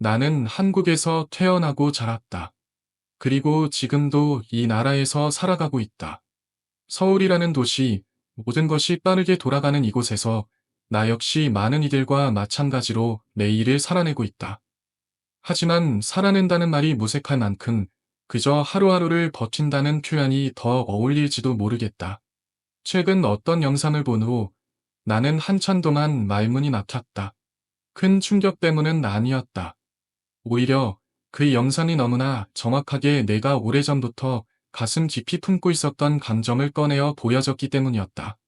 나는 한국에서 태어나고 자랐다. 그리고 지금도 이 나라에서 살아가고 있다. 서울이라는 도시, 모든 것이 빠르게 돌아가는 이곳에서 나 역시 많은 이들과 마찬가지로 내 일을 살아내고 있다. 하지만 살아낸다는 말이 무색할 만큼 그저 하루하루를 버틴다는 표현이 더 어울릴지도 모르겠다. 최근 어떤 영상을 본 후 나는 한참 동안 말문이 막혔다. 큰 충격 때문은 아니었다. 오히려 그 영상이 너무나 정확하게 내가 오래전부터 가슴 깊이 품고 있었던 감정을 꺼내어 보여줬기 때문이었다.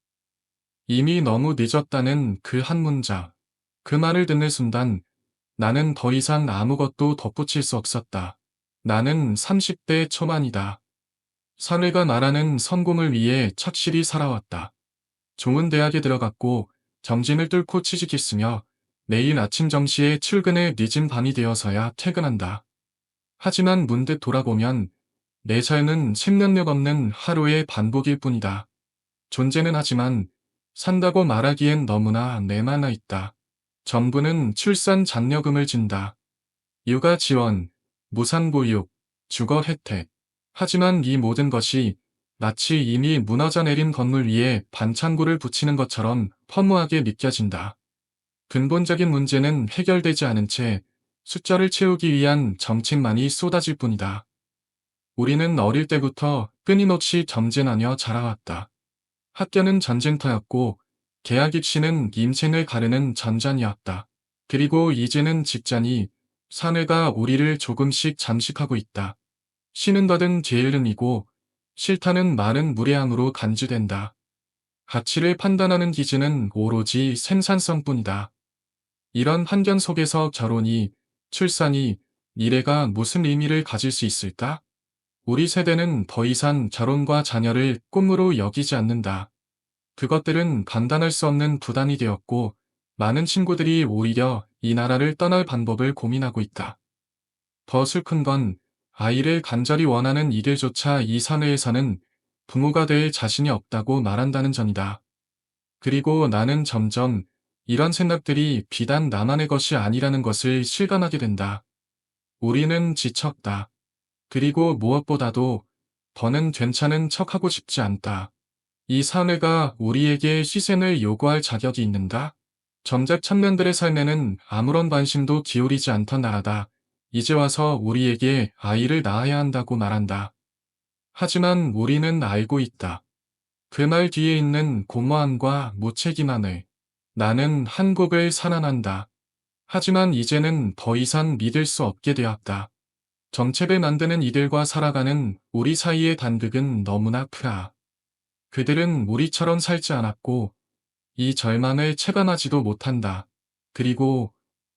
이미 너무 늦었다는 그 한 문장. 그 말을 듣는 순간 나는 더 이상 아무것도 덧붙일 수 없었다. 나는 30대 초반이다. 사회가 말하는 성공을 위해 착실히 살아왔다. 좋은 대학에 들어갔고 점진을 뚫고 취직했으며 매일 아침 정시에 출근해 늦은 밤이 되어서야 퇴근한다. 하지만 문득 돌아보면 내 삶은 십면력 없는 하루의 반복일 뿐이다. 존재는 하지만 산다고 말하기엔 너무나 메말라 있다. 정부는 출산 장려금을 준다. 육아 지원, 무상보육, 주거 혜택. 하지만 이 모든 것이 마치 이미 무너져 내린 건물 위에 반창고를 붙이는 것처럼 허무하게 느껴진다. 근본적인 문제는 해결되지 않은 채 숫자를 채우기 위한 정책만이 쏟아질 뿐이다. 우리는 어릴 때부터 끊임없이 전쟁하며 자라왔다. 학교는 전쟁터였고 계약 입시는 인생을 가르는 전장이었다. 그리고 이제는 직장이 사회가 우리를 조금씩 잠식하고 있다. 쉬는 것은 게으름이고 싫다는 말은 무례함으로 간주된다. 가치를 판단하는 기준은 오로지 생산성뿐이다. 이런 환경 속에서 결혼이, 출산이, 미래가 무슨 의미를 가질 수 있을까? 우리 세대는 더 이상 결혼과 자녀를 꿈으로 여기지 않는다. 그것들은 감당할 수 없는 부담이 되었고, 많은 친구들이 오히려 이 나라를 떠날 방법을 고민하고 있다. 더 슬픈 건 아이를 간절히 원하는 이들조차 이 사회에서는 부모가 될 자신이 없다고 말한다는 점이다. 그리고 나는 점점 이런 생각들이 비단 나만의 것이 아니라는 것을 실감하게 된다. 우리는 지쳤다. 그리고 무엇보다도 더는 괜찮은 척하고 싶지 않다. 이 사회가 우리에게 희생을 요구할 자격이 있는가? 정작 청년들의 삶에는 아무런 관심도 기울이지 않던 나라다. 이제 와서 우리에게 아이를 낳아야 한다고 말한다. 하지만 우리는 알고 있다. 그 말 뒤에 있는 공허함과 무책임함을. 나는 한국을 사랑한다. 하지만 이제는 더 이상 믿을 수 없게 되었다. 정책을 만드는 이들과 살아가는 우리 사이의 간극은 너무나 크다. 그들은 우리처럼 살지 않았고 이 절망을 체감하지도 못한다. 그리고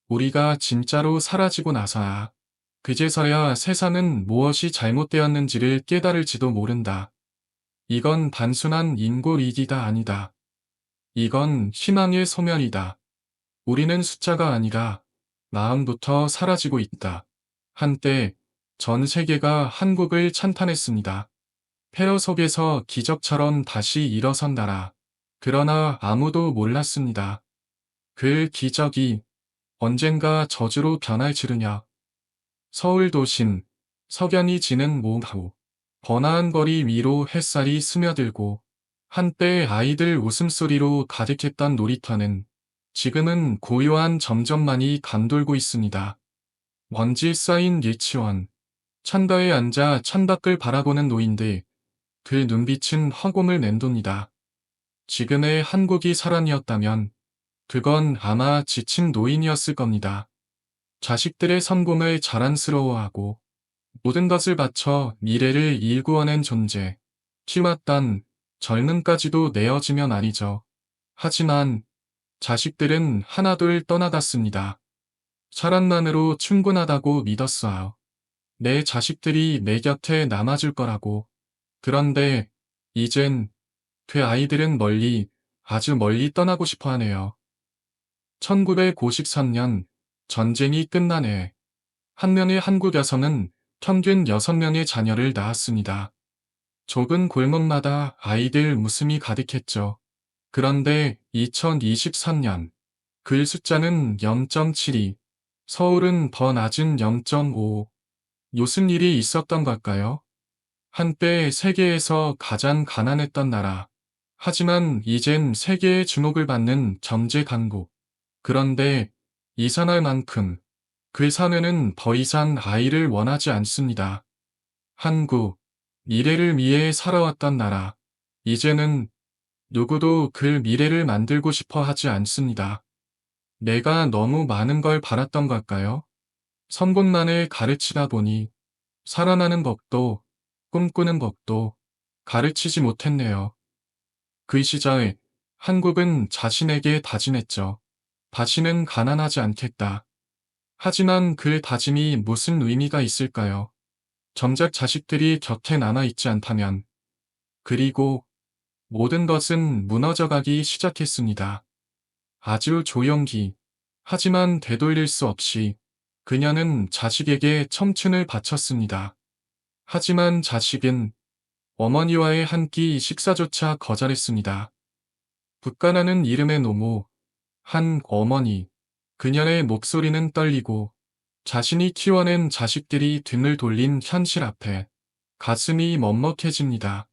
우리가 진짜로 사라지고 나서야 그제서야 세상은 무엇이 잘못되었는지를 깨달을지도 모른다. 이건 단순한 인고위기가 아니다. 이건 희망의 소멸이다. 우리는 숫자가 아니라 마음부터 사라지고 있다. 한때 전 세계가 한국을 찬탄했습니다. 폐허 속에서 기적처럼 다시 일어선 나라. 그러나 아무도 몰랐습니다. 그 기적이 언젠가 저주로 변할지르냐. 서울 도심, 석양이 지는 오후, 번화한 거리 위로 햇살이 스며들고 한때 아이들 웃음소리로 가득했던 놀이터는 지금은 고요한 점점만이 감돌고 있습니다. 먼지 쌓인 유치원, 창가에 앉아 창밖을 바라보는 노인들, 그 눈빛은 허공을 맴돕니다. 지금의 한국이 사람이었다면 그건 아마 지친 노인이었을 겁니다. 자식들의 성공을 자랑스러워하고 모든 것을 바쳐 미래를 일구어낸 존재. 키웠던 젊음까지도 내어지면 아니죠. 하지만 자식들은 하나둘 떠나갔습니다. 사랑만으로 충분하다고 믿었어요. 내 자식들이 내 곁에 남아줄 거라고. 그런데 이젠 그 아이들은 멀리, 아주 멀리 떠나고 싶어 하네요. 1993년 전쟁이 끝난 해, 한 명의 한국 여성은 평균 6명의 자녀를 낳았습니다. 좁은 골목마다 아이들 웃음이 가득했죠. 그런데 2023년 그 숫자는 0.72, 서울은 더 낮은 0.5. 무슨 일이 있었던 걸까요? 한때 세계에서 가장 가난했던 나라. 하지만 이젠 세계의 주목을 받는 경제 강국. 그런데 이산할 만큼 그 사내는 더 이상 아이를 원하지 않습니다. 한국, 미래를 위해 살아왔던 나라. 이제는 누구도 그 미래를 만들고 싶어 하지 않습니다. 내가 너무 많은 걸 바랐던 걸까요? 선분만을 가르치다 보니 살아나는 법도 꿈꾸는 법도 가르치지 못했네요. 그 시절 한국은 자신에게 다짐했죠. 다시는 가난하지 않겠다. 하지만 그 다짐이 무슨 의미가 있을까요? 정작 자식들이 곁에 남아있지 않다면. 그리고 모든 것은 무너져가기 시작했습니다. 아주 조용히. 하지만 되돌릴 수 없이 그녀는 자식에게 청춘을 바쳤습니다. 하지만 자식은 어머니와의 한 끼 식사조차 거절했습니다. 북가라는 이름의 노모, 한 어머니. 그녀의 목소리는 떨리고 자신이 키워낸 자식들이 등을 돌린 현실 앞에 가슴이 먹먹해집니다.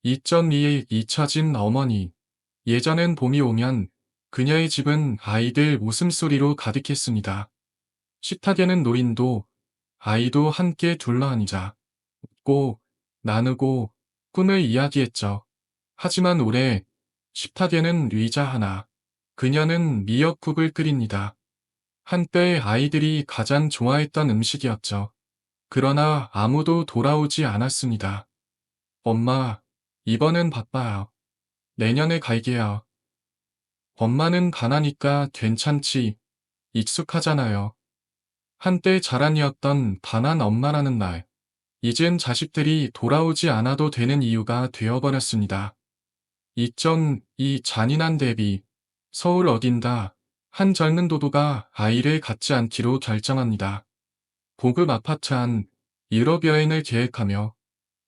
2.2에 잊혀진 어머니. 예전엔 봄이 오면 그녀의 집은 아이들 웃음소리로 가득했습니다. 식탁에는 노인도 아이도 함께 둘러앉아 웃고 나누고 꿈을 이야기했죠. 하지만 올해 식탁에는 의자 하나. 그녀는 미역국을 끓입니다. 한때 아이들이 가장 좋아했던 음식이었죠. 그러나 아무도 돌아오지 않았습니다. 엄마, 이번엔 바빠요. 내년에 갈게요. 엄마는 가나니까 괜찮지. 익숙하잖아요. 한때 자랑이었던 단한 엄마라는 말. 이젠 자식들이 돌아오지 않아도 되는 이유가 되어버렸습니다. 2.2 잔인한 대비. 서울 어딘가 한 젊은 도도가 아이를 갖지 않기로 결정합니다. 고급 아파트 안 유럽 여행을 계획하며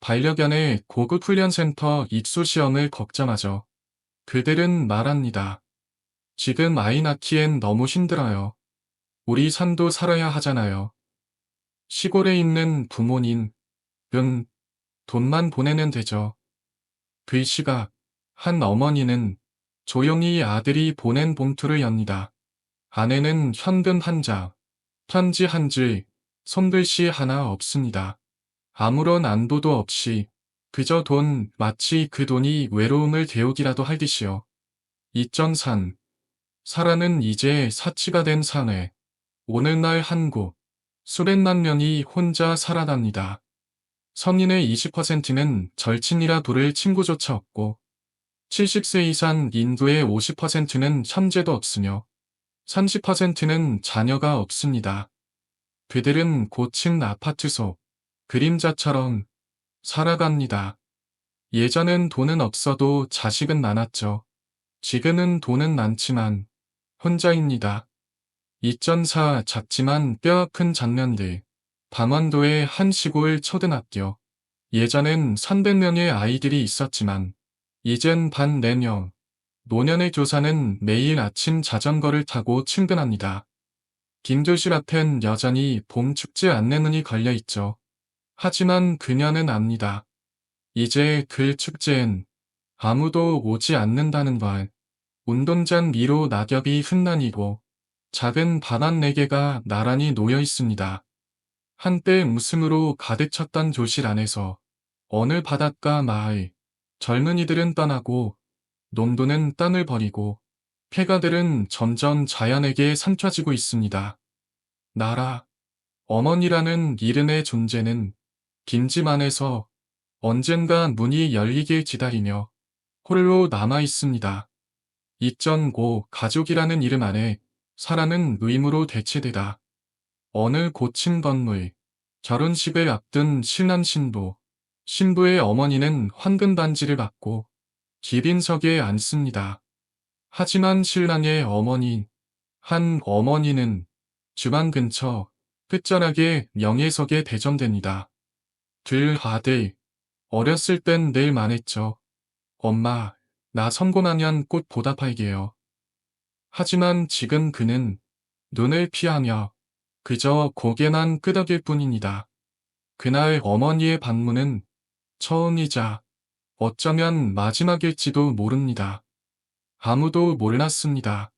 반려견의 고급 훈련센터 입소 시험을 걱정하죠. 그들은 말합니다. 지금 아이 낳기엔 너무 힘들어요. 우리 산도 살아야 하잖아요. 시골에 있는 부모님, 돈만 보내면 되죠. 그 시각, 한 어머니는 조용히 아들이 보낸 봉투를 엽니다. 안에는 현금 한 장, 편지 한 줄, 손글씨 하나 없습니다. 아무런 안도도 없이 그저 돈, 마치 그 돈이 외로움을 데우기라도 할 듯이요. 2.3. 사라는 이제 사치가 된 사내. 오늘날 한국. 수백만 명이 혼자 살아납니다. 성인의 20%는 절친이라 부를 친구조차 없고 70세 이상 인구의 50%는 형제도 없으며 30%는 자녀가 없습니다. 그들은 고층 아파트 속 그림자처럼 살아갑니다. 예전엔 돈은 없어도 자식은 많았죠. 지금은 돈은 많지만 혼자입니다. 2.4 작지만 뼈아픈 장면들. 강원도의 한 시골 초등학교. 예전엔 300명의 아이들이 있었지만 이젠 반 4명. 노년의 교사는 매일 아침 자전거를 타고 출근합니다. 김교실 앞엔 여전히 봄 축제 안내문이 걸려 있죠. 하지만 그녀는 압니다. 이제 그 축제엔 아무도 오지 않는다는 걸. 운동장 위로 낙엽이 흩날리고 작은 바람 4개가 나란히 놓여 있습니다. 한때 웃음으로 가득 찼던 교실 안에서 어느 바닷가 마을, 젊은이들은 떠나고 놈도는 땅을 버리고 폐가들은 점점 자연에게 삼켜지고 있습니다. 나라, 어머니라는 이름의 존재는 빈집 안에서 언젠가 문이 열리길 기다리며 홀로 남아 있습니다. 2.5 가족이라는 이름 안에 사람은 의무로 대체되다. 어느 고층 건물, 결혼식을 앞둔 신랑 신부, 신부의 어머니는 황금 반지를 받고 기빈석에 앉습니다. 하지만 신랑의 어머니, 한 어머니는 주방 근처 끝자락에 명예석에 대전됩니다. 둘 아들, 어렸을 땐 늘 말했죠. 엄마, 나 성공하면 꼭 보답할게요. 하지만 지금 그는 눈을 피하며 그저 고개만 끄덕일 뿐입니다. 그날 어머니의 방문은 처음이자 어쩌면 마지막일지도 모릅니다. 아무도 몰랐습니다.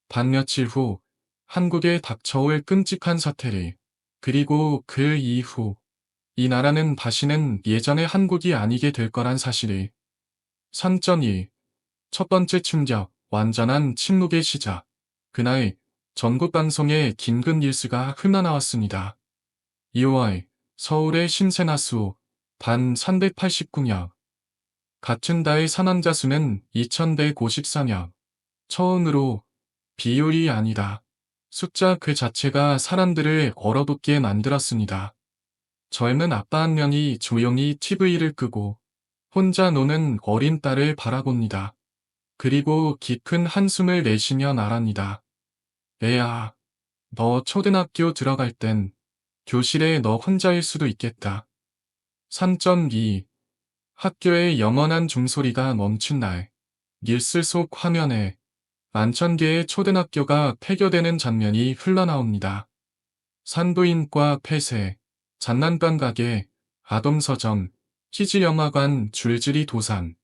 반 며칠 후 한국에 닥쳐올 끔찍한 사태를, 그리고 그 이후 이 나라는 다시는 예전의 한국이 아니게 될 거란 사실을. 3.1. 첫 번째 충격, 완전한 침묵의 시작. 그날 전국 방송에 긴급 뉴스가 흘러나왔습니다. 2월 서울의 신생아수 단 389명. 같은 달 사망자 수는 2194명. 처음으로 비율이 아니다. 숫자 그 자체가 사람들을 얼어붙게 만들었습니다. 젊은 아빠 한 명이 조용히 TV를 끄고 혼자 노는 어린 딸을 바라봅니다. 그리고 깊은 한숨을 내쉬며 말합니다. 애야, 너 초등학교 들어갈 땐 교실에 너 혼자일 수도 있겠다. 3.2. 학교의 영원한 종소리가 멈춘 날. 뉴스 속 화면에 1000개의 초등학교가 폐교되는 장면이 흘러나옵니다. 산부인과 폐쇄, 장난감 가게, 아동서점, 키즈영화관 줄줄이 도산,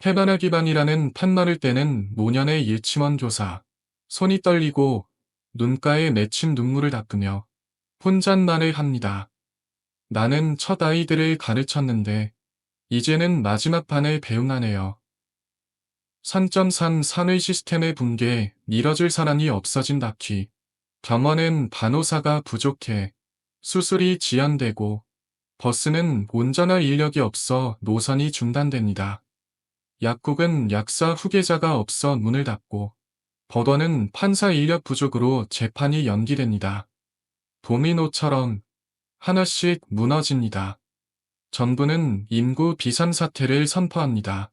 해바라기 반이라는 팻말을 떼는 노년의 일침원 교사. 손이 떨리고 눈가에 맺힌 눈물을 닦으며 혼잣말을 합니다. 나는 첫 아이들을 가르쳤는데 이제는 마지막 반을 배웅하네요. 3.3 산의 시스템의 붕괴, 밀어줄 사람이 없어진 다큐. 병원은 간호사가 부족해 수술이 지연되고 버스는 운전할 인력이 없어 노선이 중단됩니다. 약국은 약사 후계자가 없어 문을 닫고 법원은 판사 인력 부족으로 재판이 연기됩니다. 도미노처럼 하나씩 무너집니다. 정부는 인구 비상사태를 선포합니다.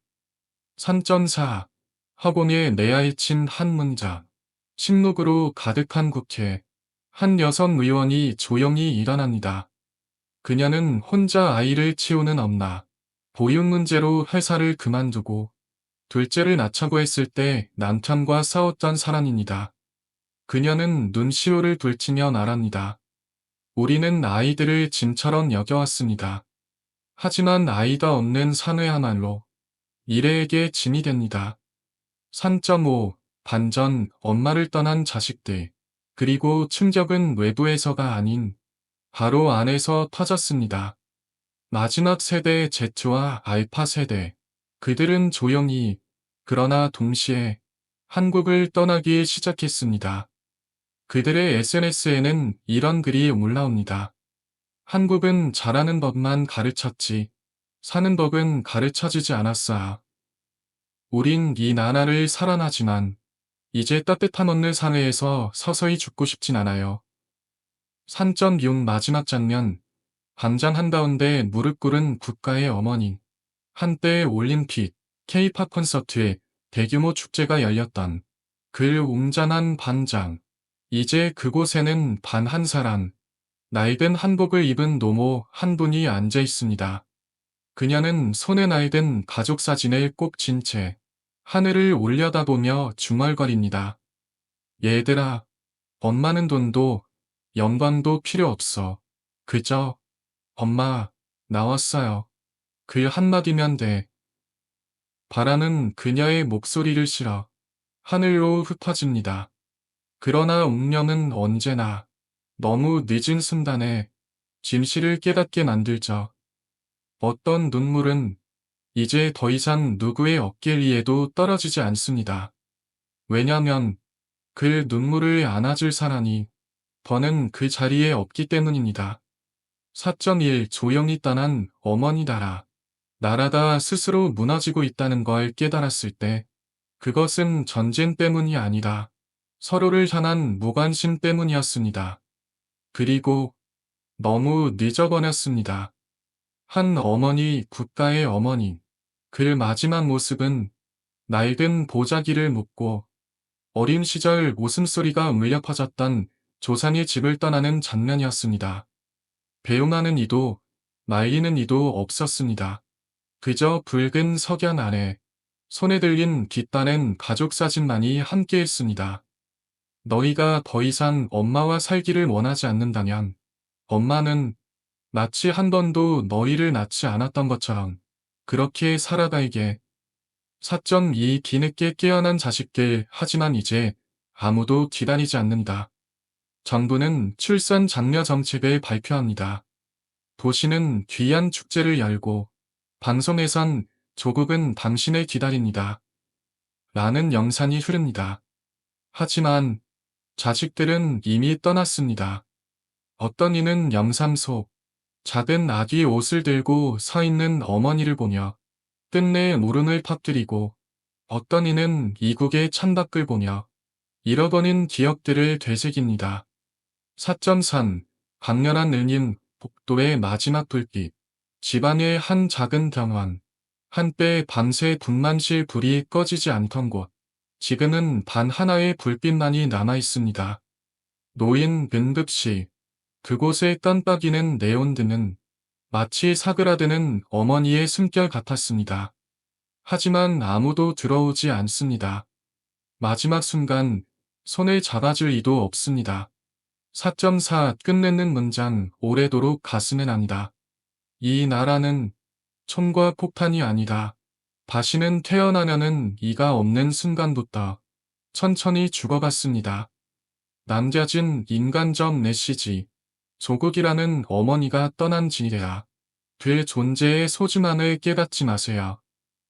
3.4. 허공에 내야해친 한 문장. 침묵으로 가득한 국회. 한 여성 의원이 조용히 일어납니다. 그녀는 혼자 아이를 치우는 엄마. 보육 문제로 회사를 그만두고 둘째를 낳자고 했을 때 남편과 싸웠던 사람입니다. 그녀는 눈시울을 붉히며 말합니다. 우리는 아이들을 짐처럼 여겨왔습니다. 하지만 아이가 없는 사내야말로 미래에게 짐이 됩니다. 3.5. 반전, 엄마를 떠난 자식들. 그리고 충격은 외부에서가 아닌 바로 안에서 터졌습니다. 마지막 세대 Z와 알파 세대. 그들은 조용히, 그러나 동시에 한국을 떠나기 시작했습니다. 그들의 SNS에는 이런 글이 올라옵니다. 한국은 잘하는 법만 가르쳤지, 사는 법은 가르쳐주지 않았어. 우린 이 나라를 사랑하지만 이제 따뜻함 없는 사회에서 서서히 죽고 싶진 않아요. 3.6 마지막 장면. 광장 한가운데 무릎 꿇은 국가의 어머니. 한때 올림픽, K-팝 콘서트에 대규모 축제가 열렸던 그 웅장한 광장. 이제 그곳에는 단 한 사람, 낡은 한복을 입은 노모 한 분이 앉아 있습니다. 그녀는 손에 낡은 가족 사진을 꼭 쥔 채 하늘을 올려다보며 중얼거립니다. 얘들아, 엄마는 돈도 영광도 필요 없어. 그저 엄마, 나왔어요. 그 한마디면 돼. 바람은 그녀의 목소리를 실어 하늘로 흩어집니다. 그러나 운명은 언제나 너무 늦은 순간에 진실을 깨닫게 만들죠. 어떤 눈물은 이제 더 이상 누구의 어깨 위에도 떨어지지 않습니다. 왜냐면 그 눈물을 안아줄 사람이 더는 그 자리에 없기 때문입니다. 4.1 조용히 떠난 어머니 나라가 스스로 무너지고 있다는 걸 깨달았을 때 그것은 전쟁 때문이 아니라 서로를 향한 무관심 때문이었습니다. 그리고 너무 늦어버렸습니다. 한 어머니, 국가의 어머니. 그 마지막 모습은 낡은 보자기를 묻고 어린 시절 웃음소리가 울려 퍼졌던 조상의 집을 떠나는 장면이었습니다. 배웅하는 이도 말리는 이도 없었습니다. 그저 붉은 석양 아래 손에 들린 깃바랜 가족 사진만이 함께했습니다. 너희가 더 이상 엄마와 살기를 원하지 않는다면 엄마는 마치 한 번도 너희를 낳지 않았던 것처럼 그렇게 살아가게. 4.2 뒤늦게 깨어난 자식들 하지만 이제 아무도 기다리지 않는다. 정부는 출산 장려 정책을 발표합니다. 도시는 귀한 축제를 열고 방송에선 조국은 당신을 기다립니다. 라는 영상이 흐릅니다. 하지만 자식들은 이미 떠났습니다. 어떤 이는 영상 속 작은 아기 옷을 들고 서 있는 어머니를 보며 끝내 울음을 터뜨리고 어떤 이는 이국의 창밖을 보며 잃어버린 기억들을 되새깁니다. 4.3 강렬한 은인 복도의 마지막 불빛 집안의 한 작은 병원 한때 밤새 분만실 불이 꺼지지 않던 곳 지금은 단 하나의 불빛만이 남아 있습니다. 노인 응급실 그곳에 깜빡이는 네온등은 마치 사그라드는 어머니의 숨결 같았습니다. 하지만 아무도 들어오지 않습니다. 마지막 순간 손을 잡아줄 이도 없습니다. 4.4 끝내는 문장 오래도록 가슴에 난다. 이 나라는 총과 폭탄이 아니다. 다시는 태어나려는 이가 없는 순간부터 천천히 죽어갔습니다. 남겨진 인간적 메시지. 조국이라는 어머니가 떠난 지혜야. 그 존재의 소중함을 깨닫지 마세요.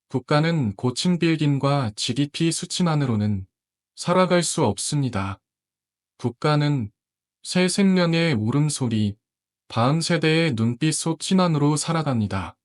국가는 고층 빌딩과 GDP 수치만으로는 살아갈 수 없습니다. 국가는 새 생명의 울음소리, 다음 세대의 눈빛 속 신안으로 살아갑니다.